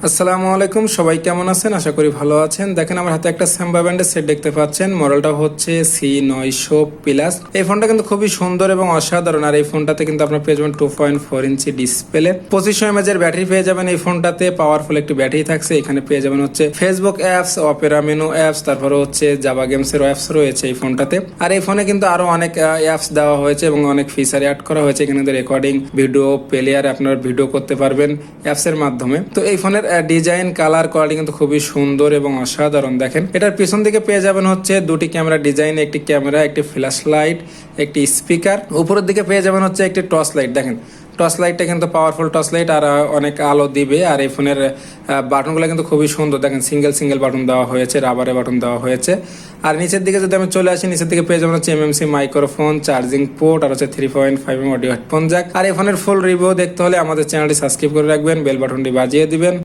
আসসালামু আলাইকুম, সবাই কেমন আছেন? আশা করি ভালো আছেন। দেখেন আমার হাতে একটা স্যাম্বা ব্যান্ডের সেট দেখতে পাচ্ছেন। মডেলটা হচ্ছে C900 প্লাস। এই ফোনটা কিন্তু খুবই সুন্দর এবং অসাধারণ। আর এই ফোনটাতে কিন্তু আপনার পেয়ে যাবেন 2.4 ইঞ্চি ডিসপ্লে, 2500 mAh ব্যাটারি পেয়ে যাবেন। এই ফোনটাতে পাওয়ারফুল একটি ব্যাটারি থাকছে। এখানে পেয়ে যাবেন হচ্ছে Facebook apps, Opera menu apps, তারপরে হচ্ছে জাভা গেমসের অ্যাপস রয়েছে এই ফোনটাতে। আর এই ফোনে কিন্তু আরো অনেক অ্যাপস দেওয়া হয়েছে এবং অনেক ফিচার অ্যাড করা হয়েছে। এখানে রেকর্ডিং, ভিডিও প্লেয়ার, আপনারা ভিডিও করতে পারবেন অ্যাপসের মাধ্যমে। তো এই ফোনের ডিজাইন, কালার, কোয়ালিটি কিন্তু খুবই সুন্দর এবং অসাধারণ। দেখেন এটার পিছন দিকে পেয়ে যাবেন হচ্ছে দুটি ক্যামেরা ডিজাইন, একটি ক্যামেরা, একটি ফ্ল্যাশ লাইট, একটি স্পিকার। উপরের দিকে পেয়ে যাবেন হচ্ছে একটি টর্চ লাইট। দেখেন টর্চ লাইটটা কিন্তু পাওয়ারফুল টর্চ লাইট আর অনেক আলো দিবে। আর এই ফোনের বাটনগুলো কিন্তু খুবই সুন্দর। দেখেন সিঙ্গেল সিঙ্গেল বাটন দেওয়া হয়েছে, রাবারের বাটন দেওয়া হয়েছে। আর নিচের দিকে যদি আমি চলে আসি, নিচের দিকে পেয়ে যাবেন হচ্ছে MMC মাইক্রোফোন, চার্জিং পোর্ট আর হচ্ছে 3.5 অডিও হেডফোন জ্যাক। আর এই ফোনের ফুল রিভিউ দেখতে হলে আমাদের চ্যানেলটি সাবস্ক্রাইব করে রাখবেন, বেল বাটনটি বাজিয়ে দিবেন।